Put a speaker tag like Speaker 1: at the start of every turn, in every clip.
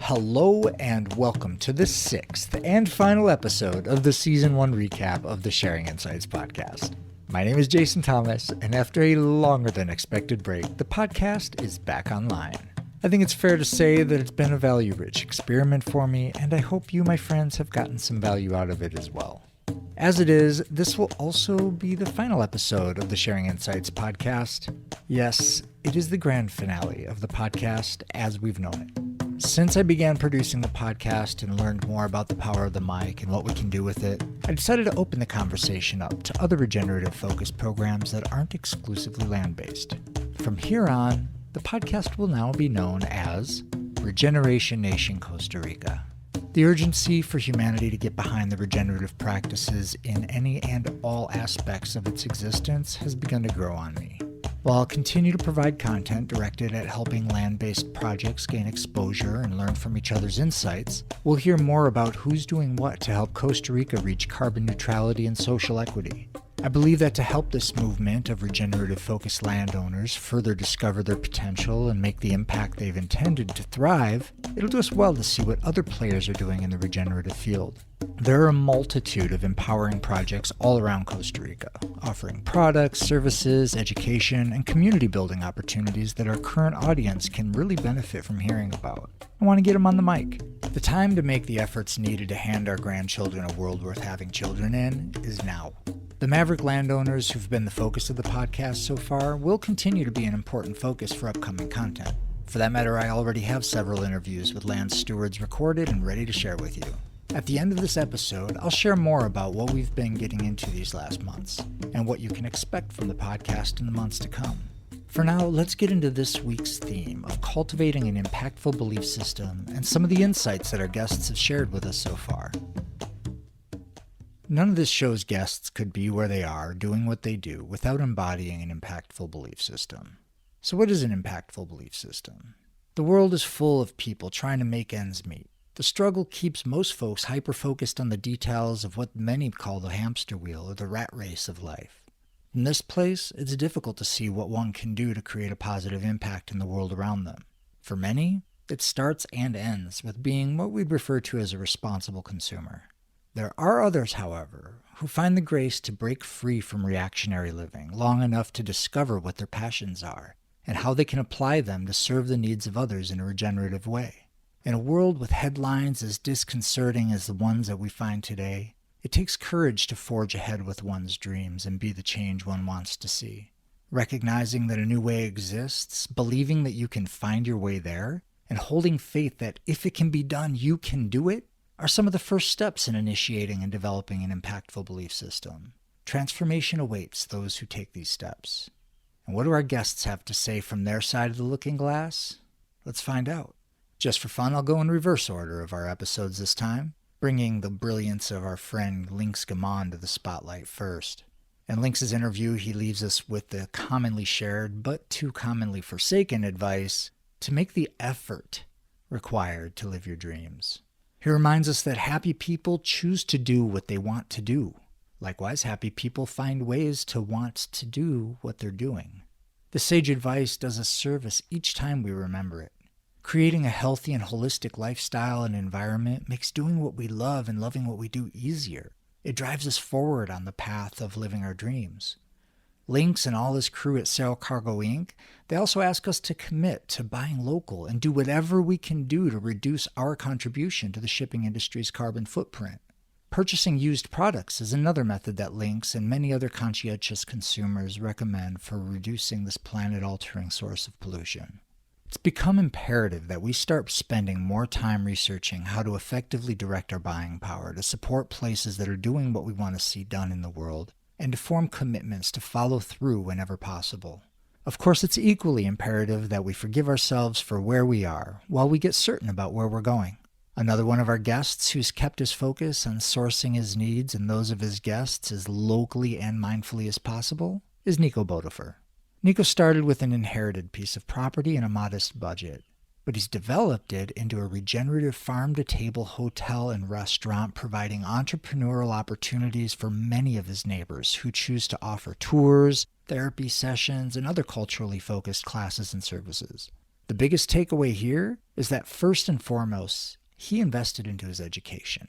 Speaker 1: Hello and welcome to the sixth and final episode of the Season 1 recap of the Sharing Insights podcast. My name is Jason Thomas, and after a longer than expected break, the podcast is back online. I think it's fair to say that it's been a value-rich experiment for me, and I hope you, my friends, have gotten some value out of it as well. As it is, this will also be the final episode of the Sharing Insights podcast. Yes, it is the grand finale of the podcast as we've known it. Since I began producing the podcast and learned more about the power of the mic and what we can do with it, I decided to open the conversation up to other regenerative-focused programs that aren't exclusively land-based. From here on, the podcast will now be known as Regeneration Nation Costa Rica. The urgency for humanity to get behind the regenerative practices in any and all aspects of its existence has begun to grow on me. While I'll continue to provide content directed at helping land-based projects gain exposure and learn from each other's insights, we'll hear more about who's doing what to help Costa Rica reach carbon neutrality and social equity. I believe that to help this movement of regenerative-focused landowners further discover their potential and make the impact they've intended to thrive, it'll do us well to see what other players are doing in the regenerative field. There are a multitude of empowering projects all around Costa Rica, offering products, services, education, and community building opportunities that our current audience can really benefit from hearing about. I want to get them on the mic. The time to make the efforts needed to hand our grandchildren a world worth having children in is now. The maverick landowners who've been the focus of the podcast so far will continue to be an important focus for upcoming content. For that matter, I already have several interviews with land stewards recorded and ready to share with you. At the end of this episode, I'll share more about what we've been getting into these last months, and what you can expect from the podcast in the months to come. For now, let's get into this week's theme of cultivating an impactful belief system and some of the insights that our guests have shared with us so far. None of this show's guests could be where they are, doing what they do, without embodying an impactful belief system. So what is an impactful belief system? The world is full of people trying to make ends meet. The struggle keeps most folks hyper-focused on the details of what many call the hamster wheel or the rat race of life. In this place, it's difficult to see what one can do to create a positive impact in the world around them. For many, it starts and ends with being what we'd refer to as a responsible consumer. There are others, however, who find the grace to break free from reactionary living long enough to discover what their passions are and how they can apply them to serve the needs of others in a regenerative way. In a world with headlines as disconcerting as the ones that we find today, it takes courage to forge ahead with one's dreams and be the change one wants to see. Recognizing that a new way exists, believing that you can find your way there, and holding faith that if it can be done, you can do it, are some of the first steps in initiating and developing an impactful belief system. Transformation awaits those who take these steps. And what do our guests have to say from their side of the looking glass? Let's find out. Just for fun, I'll go in reverse order of our episodes this time, bringing the brilliance of our friend Lynx Gamon to the spotlight first. In Lynx's interview, he leaves us with the commonly shared but too commonly forsaken advice to make the effort required to live your dreams. He reminds us that happy people choose to do what they want to do. Likewise, happy people find ways to want to do what they're doing. The sage advice does us service each time we remember it. Creating a healthy and holistic lifestyle and environment makes doing what we love and loving what we do easier. It drives us forward on the path of living our dreams. Lynx and all his crew at Sail Cargo Inc., they also ask us to commit to buying local and do whatever we can do to reduce our contribution to the shipping industry's carbon footprint. Purchasing used products is another method that Lynx and many other conscientious consumers recommend for reducing this planet-altering source of pollution. It's become imperative that we start spending more time researching how to effectively direct our buying power to support places that are doing what we want to see done in the world, and to form commitments to follow through whenever possible. Of course, it's equally imperative that we forgive ourselves for where we are while we get certain about where we're going. Another one of our guests who's kept his focus on sourcing his needs and those of his guests as locally and mindfully as possible is Nico Bodefer. Nico started with an inherited piece of property and a modest budget, but he's developed it into a regenerative farm-to-table hotel and restaurant, providing entrepreneurial opportunities for many of his neighbors who choose to offer tours, therapy sessions, and other culturally focused classes and services. The biggest takeaway here is that first and foremost, he invested into his education.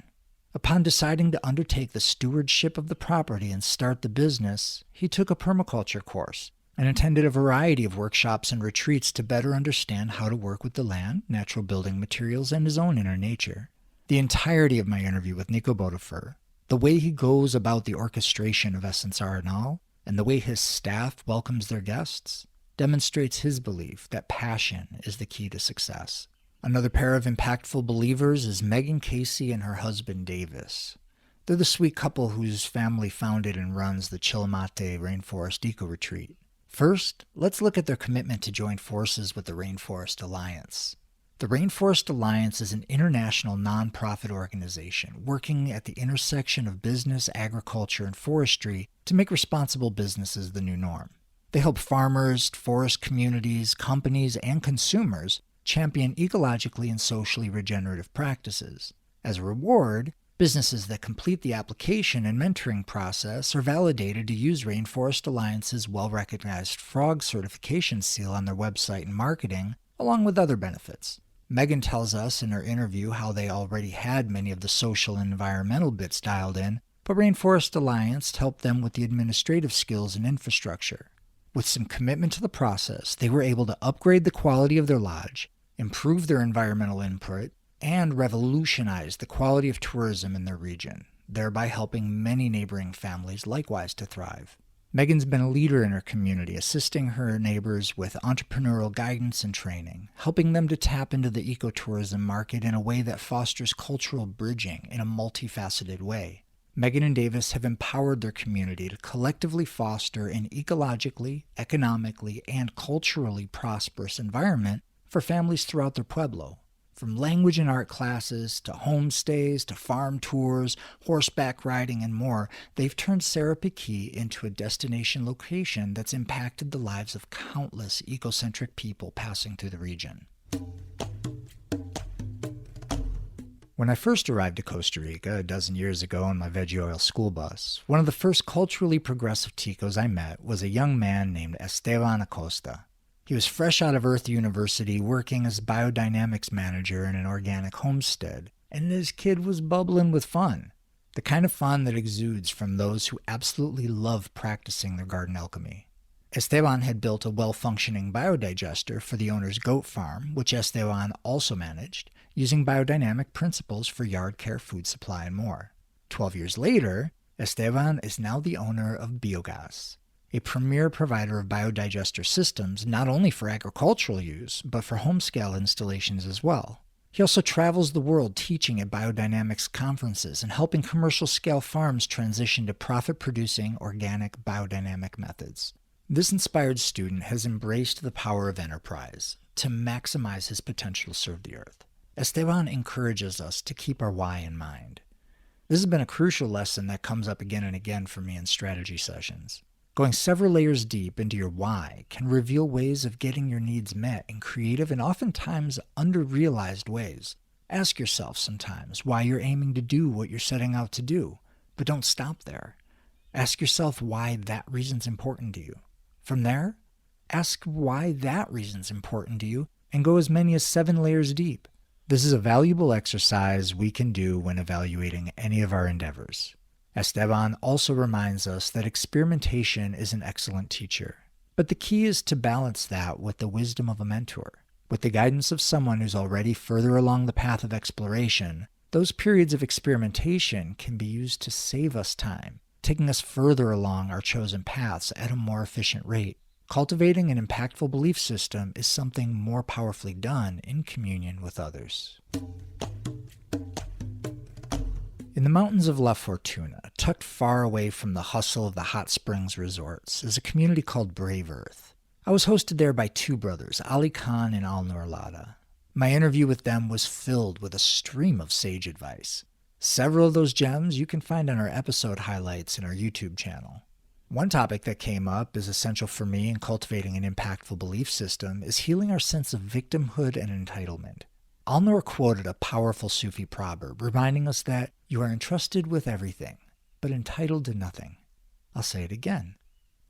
Speaker 1: Upon deciding to undertake the stewardship of the property and start the business, he took a permaculture course and attended a variety of workshops and retreats to better understand how to work with the land, natural building materials, and his own inner nature. The entirety of my interview with Nico Bodefer, the way he goes about the orchestration of Essence Arnal, and the way his staff welcomes their guests, demonstrates his belief that passion is the key to success. Another pair of impactful believers is Megan Casey and her husband Davis. They're the sweet couple whose family founded and runs the Chillamate Rainforest Eco Retreat. First, let's look at their commitment to join forces with the Rainforest Alliance. The Rainforest Alliance is an international nonprofit organization working at the intersection of business, agriculture, and forestry to make responsible businesses the new norm. They help farmers, forest communities, companies, and consumers champion ecologically and socially regenerative practices. As a reward, businesses that complete the application and mentoring process are validated to use Rainforest Alliance's well-recognized frog certification seal on their website and marketing, along with other benefits. Megan tells us in her interview how they already had many of the social and environmental bits dialed in, but Rainforest Alliance helped them with the administrative skills and infrastructure. With some commitment to the process, they were able to upgrade the quality of their lodge, improve their environmental input, and revolutionize the quality of tourism in their region, thereby helping many neighboring families likewise to thrive. Megan's been a leader in her community, assisting her neighbors with entrepreneurial guidance and training, helping them to tap into the ecotourism market in a way that fosters cultural bridging in a multifaceted way. Megan and Davis have empowered their community to collectively foster an ecologically, economically, and culturally prosperous environment for families throughout their pueblo. From language and art classes, to homestays, to farm tours, horseback riding, and more, they've turned Sarapiquí into a destination location that's impacted the lives of countless ecocentric people passing through the region. When I first arrived to Costa Rica a dozen years ago in my veggie oil school bus, one of the first culturally progressive ticos I met was a young man named Esteban Acosta. He was fresh out of Earth University working as biodynamics manager in an organic homestead, and this kid was bubbling with fun. The kind of fun that exudes from those who absolutely love practicing their garden alchemy. Esteban had built a well-functioning biodigester for the owner's goat farm, which Esteban also managed, using biodynamic principles for yard care, food supply, and more. 12 years later, Esteban is now the owner of Biogas, a premier provider of biodigester systems not only for agricultural use, but for home-scale installations as well. He also travels the world teaching at biodynamics conferences and helping commercial-scale farms transition to profit-producing organic biodynamic methods. This inspired student has embraced the power of enterprise to maximize his potential to serve the earth. Esteban encourages us to keep our why in mind. This has been a crucial lesson that comes up again and again for me in strategy sessions. Going several layers deep into your why can reveal ways of getting your needs met in creative and oftentimes under-realized ways. Ask yourself sometimes why you're aiming to do what you're setting out to do, but don't stop there. Ask yourself why that reason's important to you. From there, ask why that reason's important to you and go as many as 7 layers deep. This is a valuable exercise we can do when evaluating any of our endeavors. Esteban also reminds us that experimentation is an excellent teacher, but the key is to balance that with the wisdom of a mentor. With the guidance of someone who's already further along the path of exploration, those periods of experimentation can be used to save us time, taking us further along our chosen paths at a more efficient rate. Cultivating an impactful belief system is something more powerfully done in communion with others. In the mountains of La Fortuna, tucked far away from the hustle of the hot springs resorts, is a community called Brave Earth. I was hosted there by 2 brothers, Ali Khan and Al Nurlada. My interview with them was filled with a stream of sage advice. Several of those gems you can find on our episode highlights in our YouTube channel. One topic that came up as essential for me in cultivating an impactful belief system is healing our sense of victimhood and entitlement. Al-Nur quoted a powerful Sufi proverb reminding us that you are entrusted with everything, but entitled to nothing. I'll say it again.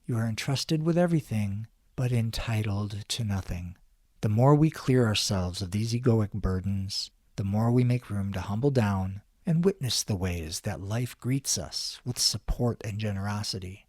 Speaker 1: You are entrusted with everything, but entitled to nothing. The more we clear ourselves of these egoic burdens, the more we make room to humble down and witness the ways that life greets us with support and generosity.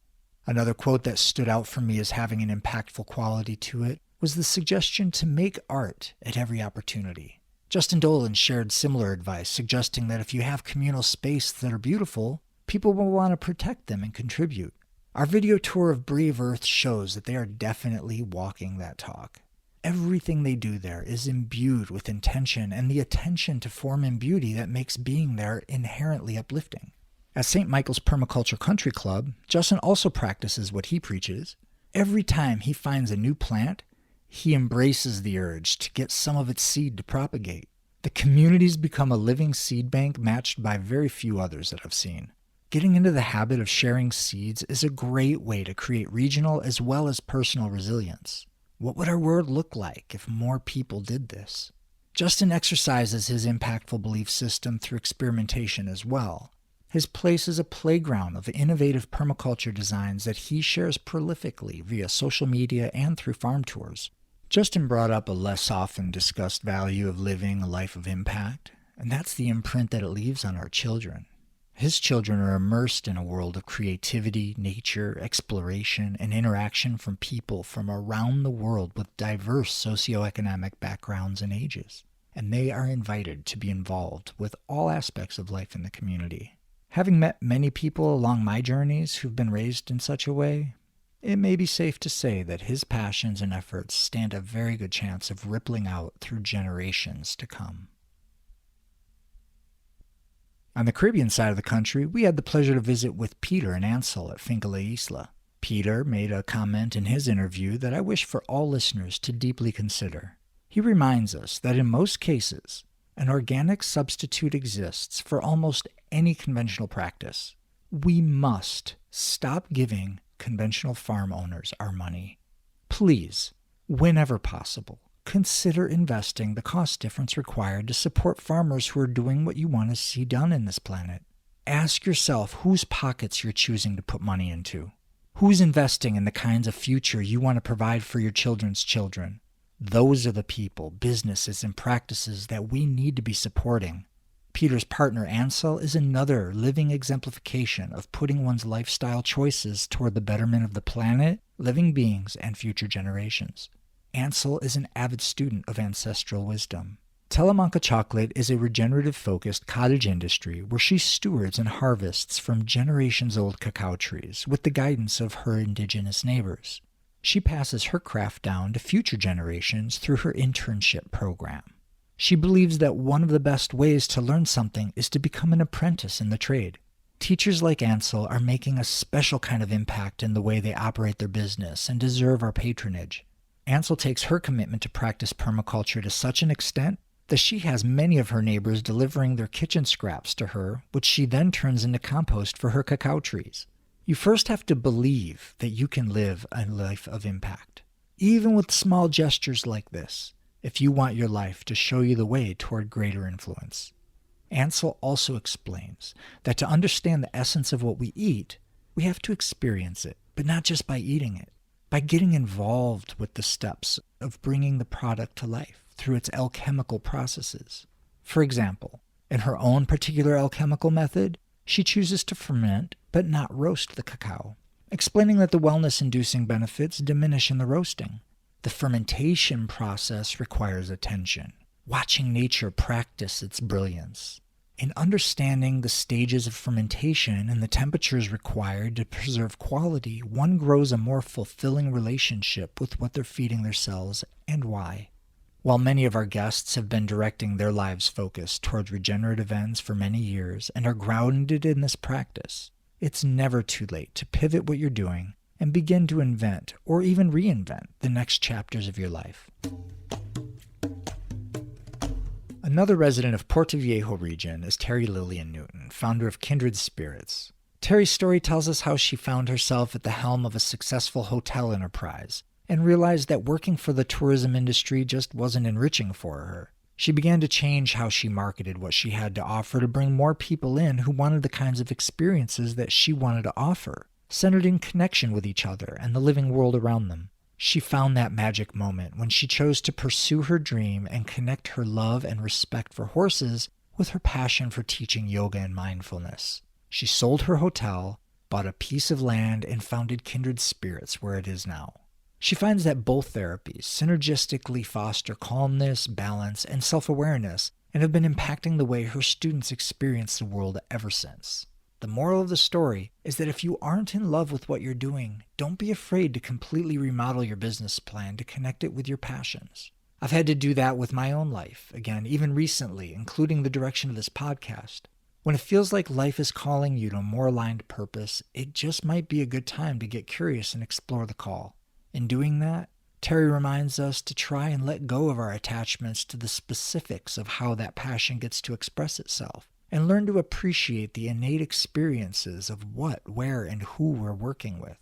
Speaker 1: Another quote that stood out for me as having an impactful quality to it was the suggestion to make art at every opportunity. Justin Dolan shared similar advice, suggesting that if you have communal spaces that are beautiful, people will want to protect them and contribute. Our video tour of Brave Earth shows that they are definitely walking that talk. Everything they do there is imbued with intention and the attention to form and beauty that makes being there inherently uplifting. At St. Michael's Permaculture Country Club, Justin also practices what he preaches. Every time he finds a new plant, he embraces the urge to get some of its seed to propagate. The community's become a living seed bank matched by very few others that I've seen. Getting into the habit of sharing seeds is a great way to create regional as well as personal resilience. What would our world look like if more people did this? Justin exercises his impactful belief system through experimentation as well. His place is a playground of innovative permaculture designs that he shares prolifically via social media and through farm tours. Justin brought up a less often discussed value of living a life of impact, and that's the imprint that it leaves on our children. His children are immersed in a world of creativity, nature, exploration, and interaction from people from around the world with diverse socioeconomic backgrounds and ages, and they are invited to be involved with all aspects of life in the community. Having met many people along my journeys who've been raised in such a way, it may be safe to say that his passions and efforts stand a very good chance of rippling out through generations to come. On the Caribbean side of the country, we had the pleasure to visit with Peter and Ansel at Finca La Isla. Peter made a comment in his interview that I wish for all listeners to deeply consider. He reminds us that in most cases, an organic substitute exists for almost any conventional practice. We must stop giving conventional farm owners our money. Please, whenever possible, consider investing the cost difference required to support farmers who are doing what you want to see done in this planet. Ask yourself whose pockets you're choosing to put money into. Who's investing in the kinds of future you want to provide for your children's children? Those are the people, businesses, and practices that we need to be supporting. Peter's partner Ansel is another living exemplification of putting one's lifestyle choices toward the betterment of the planet, living beings, and future generations. Ansel is an avid student of ancestral wisdom. Talamanca Chocolate is a regenerative-focused cottage industry where she stewards and harvests from generations-old cacao trees with the guidance of her indigenous neighbors. She passes her craft down to future generations through her internship program. She believes that one of the best ways to learn something is to become an apprentice in the trade. Teachers like Ansel are making a special kind of impact in the way they operate their business and deserve our patronage. Ansel takes her commitment to practice permaculture to such an extent that she has many of her neighbors delivering their kitchen scraps to her, which she then turns into compost for her cacao trees. You first have to believe that you can live a life of impact, even with small gestures like this, if you want your life to show you the way toward greater influence. Ansel also explains that to understand the essence of what we eat, we have to experience it, but not just by eating it, by getting involved with the steps of bringing the product to life through its alchemical processes. For example, in her own particular alchemical method, she chooses to ferment but not roast the cacao, explaining that the wellness-inducing benefits diminish in the roasting. The fermentation process requires attention, watching nature practice its brilliance. In understanding the stages of fermentation and the temperatures required to preserve quality, one grows a more fulfilling relationship with what they're feeding their cells and why. While many of our guests have been directing their lives' focus towards regenerative ends for many years and are grounded in this practice, it's never too late to pivot what you're doing and begin to invent or even reinvent the next chapters of your life. Another resident of Puerto Viejo region is Terry Lillian Newton, founder of Kindred Spirits. Terry's story tells us how she found herself at the helm of a successful hotel enterprise and realized that working for the tourism industry just wasn't enriching for her. She began to change how she marketed what she had to offer to bring more people in who wanted the kinds of experiences that she wanted to offer, centered in connection with each other and the living world around them. She found that magic moment when she chose to pursue her dream and connect her love and respect for horses with her passion for teaching yoga and mindfulness. She sold her hotel, bought a piece of land, and founded Kindred Spirits where it is now. She finds that both therapies synergistically foster calmness, balance, and self-awareness, and have been impacting the way her students experience the world ever since. The moral of the story is that if you aren't in love with what you're doing, don't be afraid to completely remodel your business plan to connect it with your passions. I've had to do that with my own life, again, even recently, including the direction of this podcast. When it feels like life is calling you to a more aligned purpose, it just might be a good time to get curious and explore the call. In doing that, Terry reminds us to try and let go of our attachments to the specifics of how that passion gets to express itself, and learn to appreciate the innate experiences of what, where, and who we're working with.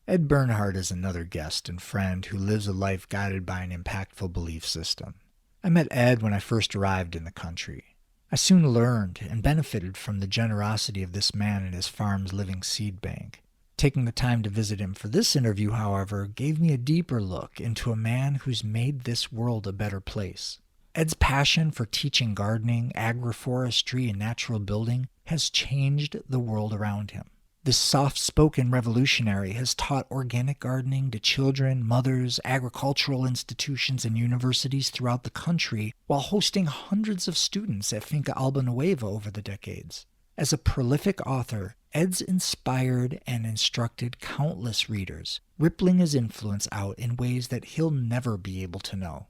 Speaker 1: Ed Bernhardt is another guest and friend who lives a life guided by an impactful belief system. I met Ed when I first arrived in the country. I soon learned and benefited from the generosity of this man and his farm's living seed bank. Taking the time to visit him for this interview, however, gave me a deeper look into a man who's made this world a better place. Ed's passion for teaching gardening, agroforestry, and natural building has changed the world around him. This soft-spoken revolutionary has taught organic gardening to children, mothers, agricultural institutions, and universities throughout the country while hosting hundreds of students at Finca Alba Nueva over the decades. As a prolific author, Ed's inspired and instructed countless readers, rippling his influence out in ways that he'll never be able to know.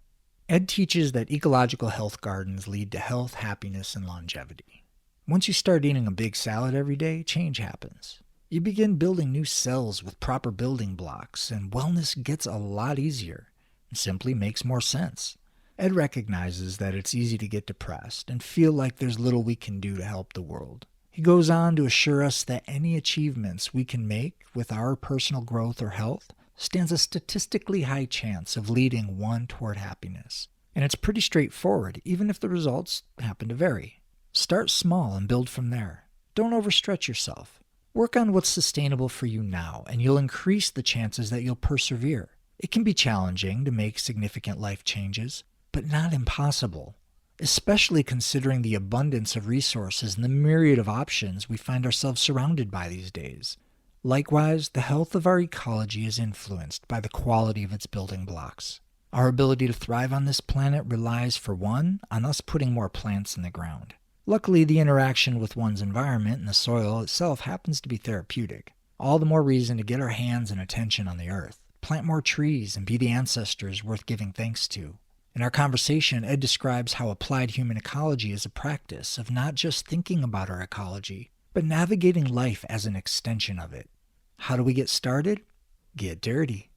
Speaker 1: Ed teaches that ecological health gardens lead to health, happiness, and longevity. Once you start eating a big salad every day, change happens. You begin building new cells with proper building blocks, and wellness gets a lot easier. It simply makes more sense. Ed recognizes that it's easy to get depressed and feel like there's little we can do to help the world. He goes on to assure us that any achievements we can make with our personal growth or health stands a statistically high chance of leading one toward happiness. And it's pretty straightforward, even if the results happen to vary. Start small and build from there. Don't overstretch yourself. Work on what's sustainable for you now, and you'll increase the chances that you'll persevere. It can be challenging to make significant life changes, but not impossible, especially considering the abundance of resources and the myriad of options we find ourselves surrounded by these days. Likewise, the health of our ecology is influenced by the quality of its building blocks. Our ability to thrive on this planet relies, for one, on us putting more plants in the ground. Luckily, the interaction with one's environment and the soil itself happens to be therapeutic. All the more reason to get our hands and attention on the earth, plant more trees, and be the ancestors worth giving thanks to. In our conversation, Ed describes how applied human ecology is a practice of not just thinking about our ecology, but navigating life as an extension of it. How do we get started? Get dirty.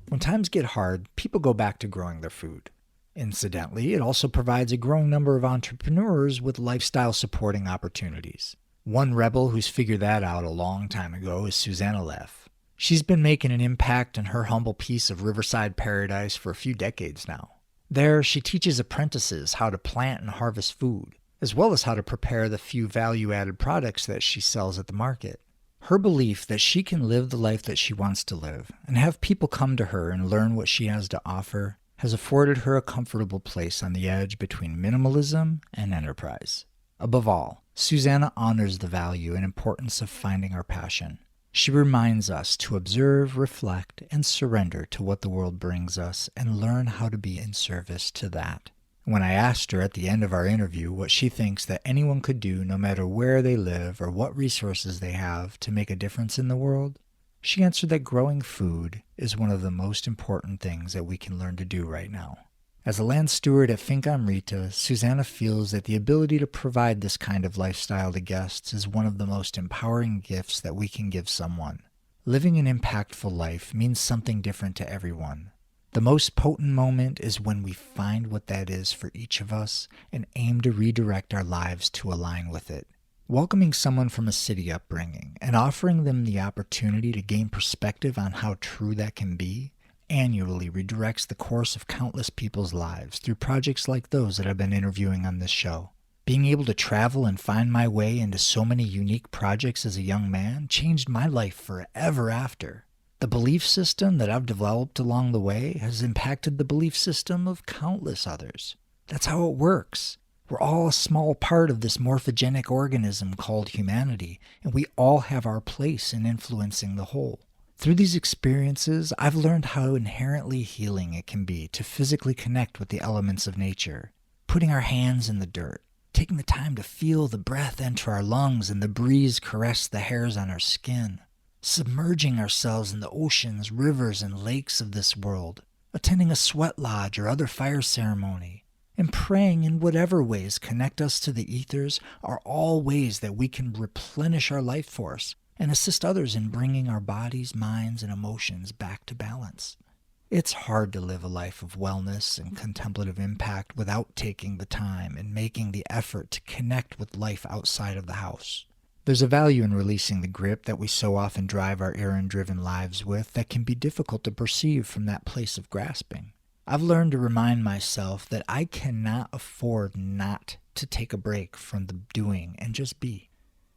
Speaker 1: When times get hard, people go back to growing their food. Incidentally, it also provides a growing number of entrepreneurs with lifestyle supporting opportunities. One rebel who's figured that out a long time ago is Susanna Leff. She's been making an impact in her humble piece of riverside paradise for a few decades now. There, she teaches apprentices how to plant and harvest food, as well as how to prepare the few value-added products that she sells at the market. Her belief that she can live the life that she wants to live and have people come to her and learn what she has to offer has afforded her a comfortable place on the edge between minimalism and enterprise. Above all, Susanna honors the value and importance of finding our passion. She reminds us to observe, reflect, and surrender to what the world brings us and learn how to be in service to that. When I asked her at the end of our interview what she thinks that anyone could do no matter where they live or what resources they have to make a difference in the world, she answered that growing food is one of the most important things that we can learn to do right now. As a land steward at Finca Amrita, Susanna feels that the ability to provide this kind of lifestyle to guests is one of the most empowering gifts that we can give someone. Living an impactful life means something different to everyone. The most potent moment is when we find what that is for each of us and aim to redirect our lives to align with it. Welcoming someone from a city upbringing and offering them the opportunity to gain perspective on how true that can be annually redirects the course of countless people's lives through projects like those that I've been interviewing on this show. Being able to travel and find my way into so many unique projects as a young man changed my life forever after. The belief system that I've developed along the way has impacted the belief system of countless others. That's how it works. We're all a small part of this morphogenic organism called humanity, and we all have our place in influencing the whole. Through these experiences, I've learned how inherently healing it can be to physically connect with the elements of nature, putting our hands in the dirt, taking the time to feel the breath enter our lungs and the breeze caress the hairs on our skin, submerging ourselves in the oceans, rivers, and lakes of this world, attending a sweat lodge or other fire ceremony, and praying in whatever ways connect us to the ethers are all ways that we can replenish our life force and assist others in bringing our bodies, minds, and emotions back to balance. It's hard to live a life of wellness and contemplative impact without taking the time and making the effort to connect with life outside of the house. There's a value in releasing the grip that we so often drive our errand-driven lives with that can be difficult to perceive from that place of grasping. I've learned to remind myself that I cannot afford not to take a break from the doing and just be.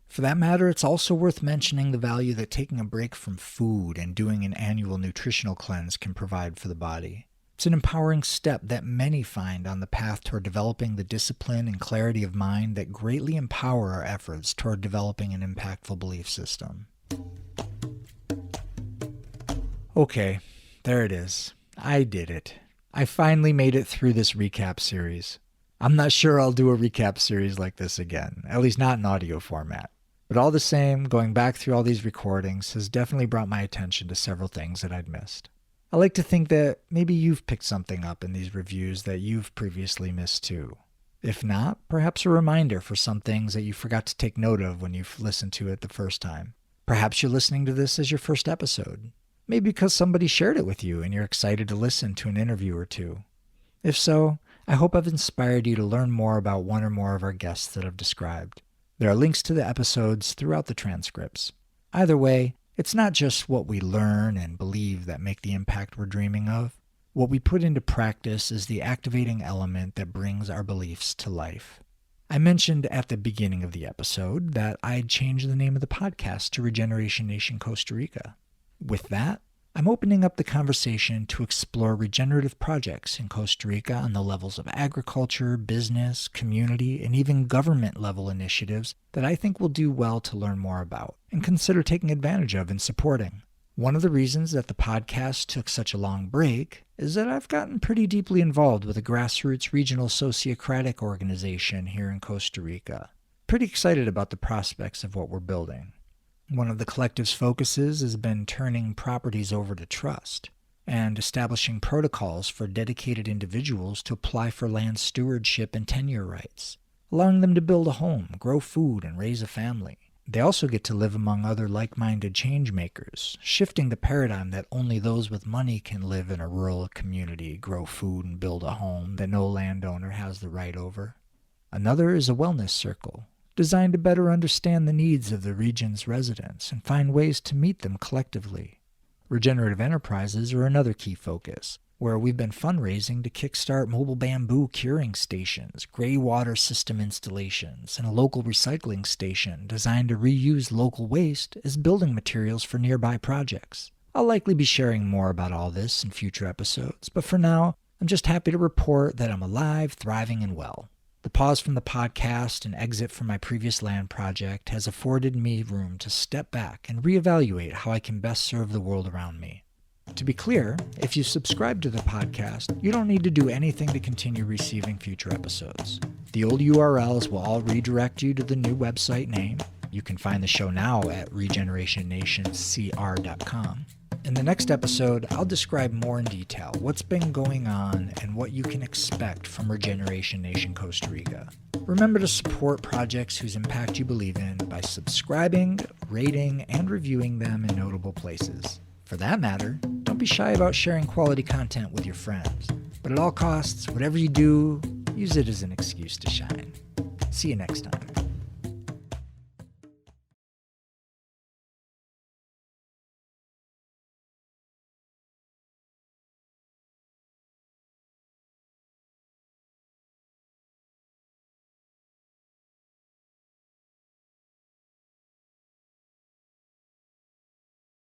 Speaker 1: For that matter, it's also worth mentioning the value that taking a break from food and doing an annual nutritional cleanse can provide for the body. It's an empowering step that many find on the path toward developing the discipline and clarity of mind that greatly empower our efforts toward developing an impactful belief system. Okay, there it is. I did it. I finally made it through this recap series. I'm not sure I'll do a recap series like this again, at least not in audio format. But all the same, going back through all these recordings has definitely brought my attention to several things that I'd missed. I like to think that maybe you've picked something up in these reviews that you've previously missed too. If not, perhaps a reminder for some things that you forgot to take note of when you've listened to it the first time. Perhaps you're listening to this as your first episode. Maybe because somebody shared it with you and you're excited to listen to an interview or two. If so, I hope I've inspired you to learn more about one or more of our guests that I've described. There are links to the episodes throughout the transcripts. Either way, it's not just what we learn and believe that make the impact we're dreaming of. What we put into practice is the activating element that brings our beliefs to life. I mentioned at the beginning of the episode that I'd changed the name of the podcast to Regeneration Nation Costa Rica. With that, I'm opening up the conversation to explore regenerative projects in Costa Rica on the levels of agriculture, business, community, and even government-level initiatives that I think will do well to learn more about and consider taking advantage of and supporting. One of the reasons that the podcast took such a long break is that I've gotten pretty deeply involved with a grassroots regional sociocratic organization here in Costa Rica. Pretty excited about the prospects of what we're building. One of the collective's focuses has been turning properties over to trust and establishing protocols for dedicated individuals to apply for land stewardship and tenure rights, allowing them to build a home, grow food, and raise a family. They also get to live among other like-minded change makers, shifting the paradigm that only those with money can live in a rural community, grow food, and build a home that no landowner has the right over. Another is a wellness circle, designed to better understand the needs of the region's residents and find ways to meet them collectively. Regenerative enterprises are another key focus, where we've been fundraising to kickstart mobile bamboo curing stations, gray water system installations, and a local recycling station designed to reuse local waste as building materials for nearby projects. I'll likely be sharing more about all this in future episodes, but for now, I'm just happy to report that I'm alive, thriving, and well. The pause from the podcast and exit from my previous land project has afforded me room to step back and reevaluate how I can best serve the world around me. To be clear, if you subscribe to the podcast, you don't need to do anything to continue receiving future episodes. The old URLs will all redirect you to the new website name. You can find the show now at regenerationnationcr.com. In the next episode, I'll describe more in detail what's been going on and what you can expect from Regeneration Nation Costa Rica. Remember to support projects whose impact you believe in by subscribing, rating, and reviewing them in notable places. For that matter, don't be shy about sharing quality content with your friends. But at all costs, whatever you do, use it as an excuse to shine. See you next time.